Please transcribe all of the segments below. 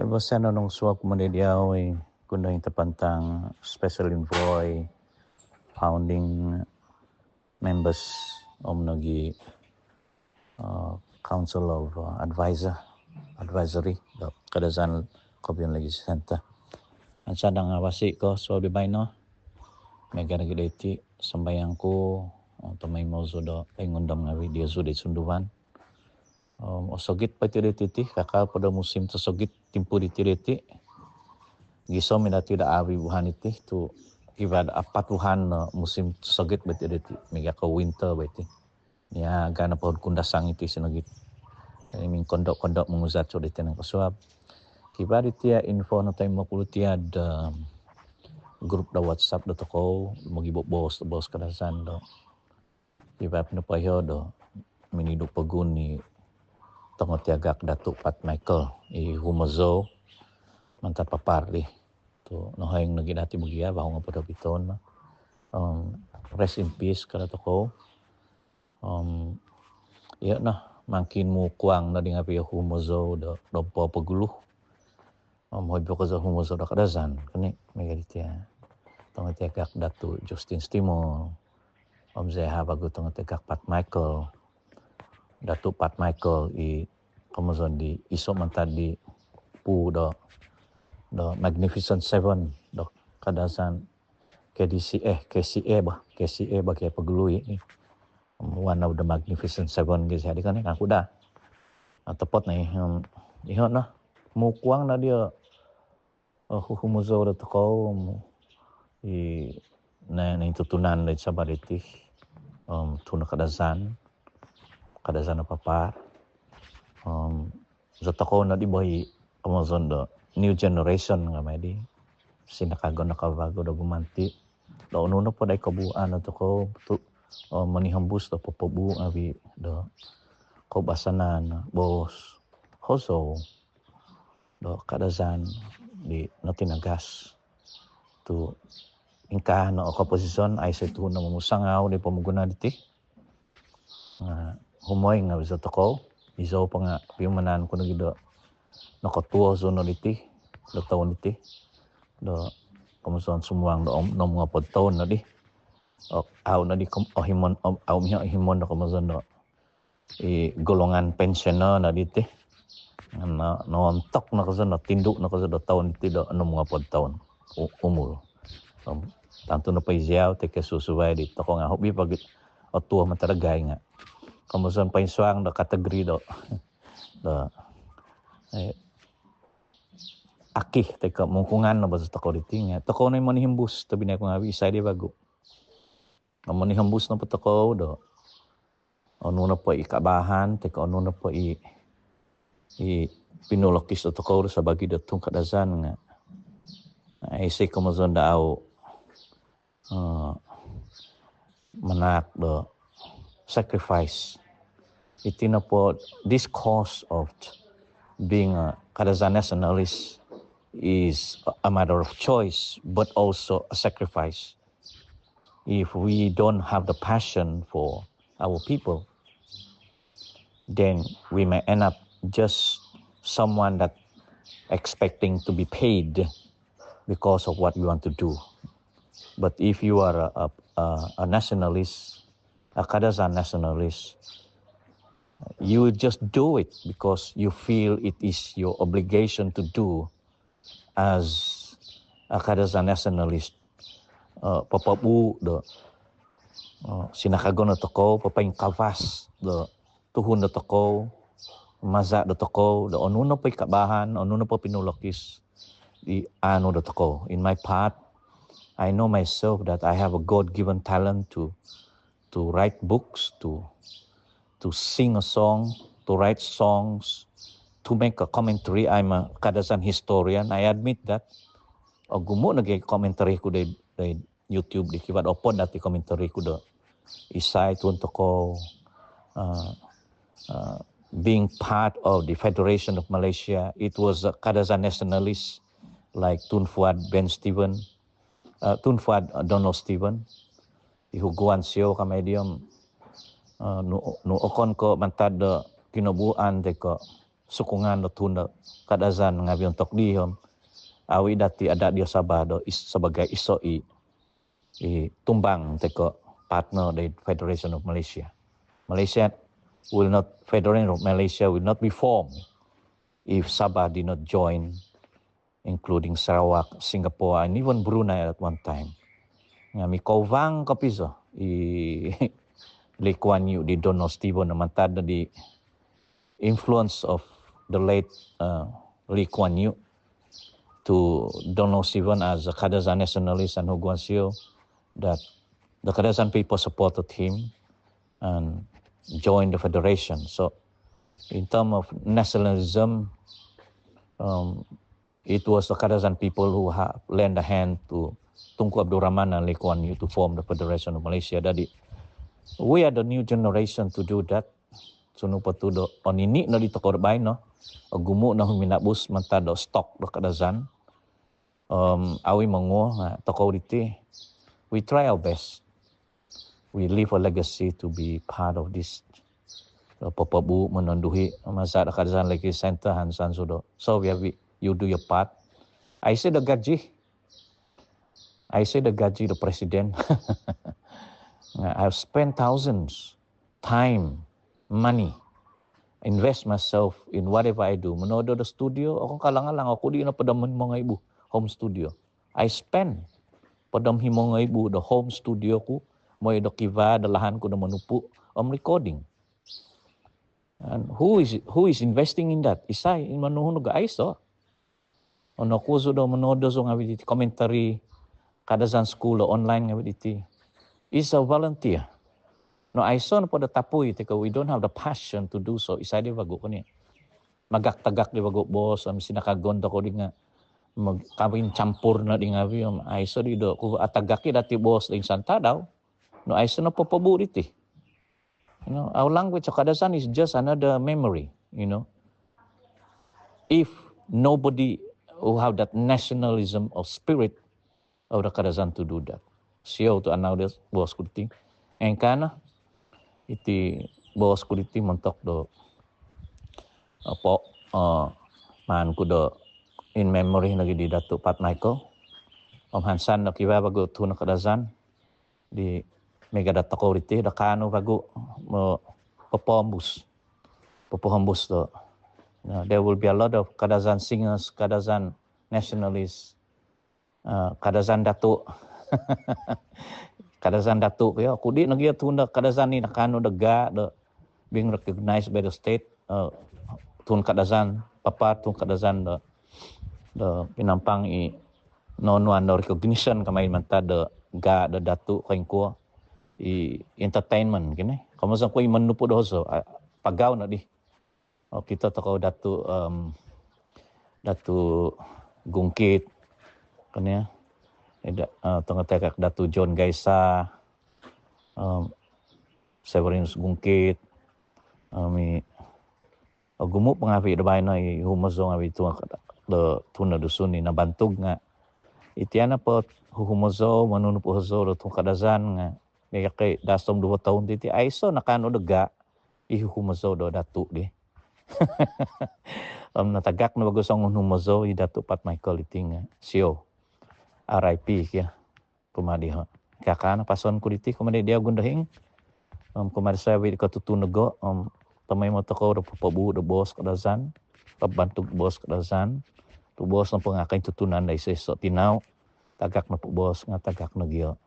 Você nung suak mandidiaw kundo yung tapantang special envoy founding members nagi Council of Advisory kadazan Kobion lagi senta. Ang sadang awasi ko so bibay no. Mega lagi deti sembayang ko tamay mo do pengundam nga video sudah sunduan. Osogit pa tiriti kakal pada musim tersogit timpu di tiriti. Giso minati da awi buhan iti tu ibad apat buhan musim tersogit betiriti mega ke winter beti. Ya gana pohon kundasang iti sinogit. Ini min kondok menguzat so diti nang kasuab. Kibar iti info na tayo mapuluti ada grup da WhatsApp do toko magibok bos kadasan do. Kibar pinapayo do miniduk pagun ni tongok tiagak Datuk Pat Michael Humazo mantat paparli to no hayang nagi dati mugia baho nga pada biton rest in peace kada toko ya nah makin mo kuang na dinga piyo Humazo do po paguluh hoy ko sa Humazo do kadazan kani megaditya tongok tiagak Datuk Justin Stimo Zeh bagu tongok tiagak Pat Michael Datuk Pat Michael Amazon di iso mantad di pu do Magnificent Seven do kadasan KCA bagi pagului ni one of the Magnificent Seven gitu jadi kan aku dah tepat nih ihon nah mu kuang na dia humuzo do toko na tutunan dari sabariti tuna kadasan apa zatako na di boy Amazon do new generation nga may di sinakago nakavago do bumanti do nuno po dai kabuan to ko manihambus do popobu abi do ko basanan bos hoso do kadazan di natinagas to ingka no komposisyon ay sa tuho na mamusangaw di pamuguna diti humoy nga bisa toko iso pa nga piumanan ko nagido nakatuwa so no diti do taon diti do kumuson sumuang do no mga podtaon na di aw na di himon aw miha himon do kumuson do golongan pensioner na diti no ontok na kaso no tinduk na kaso do taon diti do no mga podtaon umur tanto na pa iziaw te kesusuway di toko nga hobi pag otuwa mataragay nga kumuson pa insuang do kategori do akih teka mungkungan na basta toko diti nga toko na manihimbus tabi na ko nga isa di bago manihimbus na patoko do ano na po ikabahan teka ano na po pinulokis do toko sa bagi do tung kadazan nga ay say kumuson daaw manak do sacrifice iti na po this cause of being a kadazan nationalist is a matter of choice but also a sacrifice. If we don't have the passion for our people, then we may end up just someone that expecting to be paid because of what you want to do. But if you are a nationalist, a kadazan nationalist, you just do it because you feel it is your obligation to do as a kadazan nationalist. Papabu do sinakago na toko papaing kavas do tuhun do toko maza do toko do onuno pa ikabahan onuno pa pinulokis di ano do toko. In my part, I know myself that I have a God-given talent to write books, to sing a song, to write songs, to make a commentary. I'm a kadazan historian. I admit that. O gumo nagay commentary ko day YouTube di kibat opod dati commentary ko do. Isay tunto ko being part of the Federation of Malaysia. It was a kadazan nationalist like Tun Fuad Donald Steven. Ihuguan siyo ka medium no okon ko mantad kinabuan de ko sukungan do tunda kadazan ngabi untuk dihom awi dati ada dia Sabah do sebagai isoi tumbang teko partner the Federation of Malaysia. Federation of Malaysia will not be formed if Sabah did not join, including Sarawak, Singapore, and even Brunei at one time. Ngami kovang kapiso Lee Kuan Yew di Dono Steven naman tada di influence of the late Lee Kuan Yew to Donald Steven as a Kadazan nationalist and Hu Guangxiu, that the Kadazan people supported him and joined the federation. So in terms of nationalism, it was the Kadazan people who lent a hand to Tunku Abdul Rahman and Lee Kuan Yew to form the Federation of Malaysia. Jadi, we are the new generation to do that. Sunu patudo on ini na dito korbay no gumu na huminabus mantado stock do Kadazan awi mango toko diti. We try our best. We leave a legacy to be part of this papabu menanduhi masa Kadazan Legacy Center Hansan sudo. So you do your part. I say the gaji the president. I've spent thousands time, money, invest myself in whatever I do. Menodo the studio, ako kalangalang ako di na padam mga ibu home studio. I spend padam mga ibu the home studio ko, mo do kiva dalahan ko na manupu recording. And who is investing in that? Isay in manuhon ga aiso. Ono ko so do menodo so ngawi di commentary Kadazan school o online ngawi diti. Is a volunteer. No, I saw na po the tapoy, teka, we don't have the passion to do so. Isa di bago ko niya. Magak-tagak di bago boss, sinakagonda ko di nga, magkawin campur na di nga, I saw di do, kung atagaki dati boss, di santa daw, no, I saw na po paburit eh. You know, our language of Kadazan is just another memory, you know. If nobody who have that nationalism of spirit of the Kadazan to do that. Siya to anaw des bos kuliti. En kana iti bos kuliti montok do man ko do in memory nagi di Dato Pat Michael. Hansan na kiwa bago tuna Kadazan di mega data ko riti da kano bago mo popombus do. There will be a lot of Kadazan singers, Kadazan nationalists, Kadazan Dato Kadazan Datuk ya kudi nagia tunda Kadazan ni nakano daga being recognized by the state tun Kadazan papa tun Kadazan the pinampang i non-one recognition kamay manta the Datuk kain ko i entertainment kini kamo sa ko i manupo do so pagaw na di kita takaw Datu Gungkit kanya tengah tekak Datu John Gaisa, Severinus Gungkit, gumuk pengapi dabay na humazo ngawi tu the tuna dusun ni nabantog nga itiana po humazo manunup hazo do tung Kadazan nga kaya kay dasom 2 taon titi aiso nakano daga humazo do Datu di. Natagak na bagus ang humazo i Datu Pat Michael iting siyo. RIP kaya kumadi ha kakana pason kuliti kumadi dia gundahing kumadi sawi ka tutunago tamay mo to ko do pabu do bos Kadazan pabantu bos Kadazan tu bos na pangakay tutunan dai so tinaw tagak na po bos nga tagak na giyo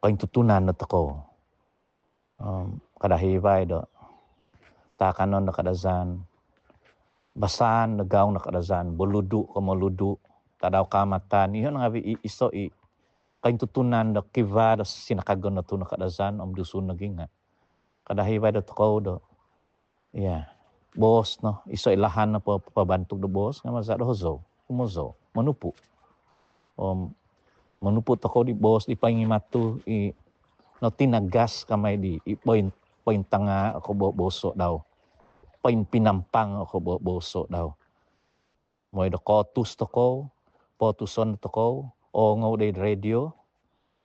kain tutunan na to ko kadahibay do takanon na Kadazan basan nagaw na Kadazan boludu ko maludu tadaw kamatan iyon nga iso kain tutunan da kiva da sinakagon na to na Kadazan dusun naging nga kadahibay da toko do bos no iso ilahan na pabantog do bos nga masado humozo manupu manupu toko di bos di pangimatu no tinagas kamay di point tanga ako boso daw pinampang ako boso daw moy do kotus toko potuson toko o ngaw day radio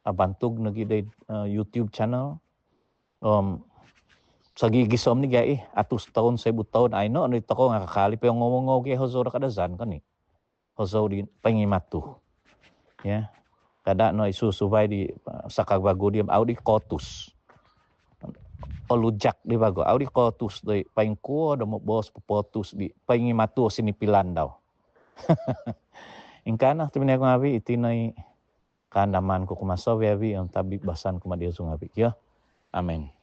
abantog nagi day YouTube channel sa gigisom ni gai atus taon sa tahun ay no ano ito ko nga kakali pa yung ngomong kay Hozo ra kadazan kani Hozo di pangimatu ya kada no isusubay di sa kagbago di audi kotus olujak di bago audi kotus di paingko do mo bos potus di pangimatu sinipilan daw ingkana tumina ko ngabi itinay kandaman ko kumasaw yabi ang tabi basan ko madiyo ngabi ya amen.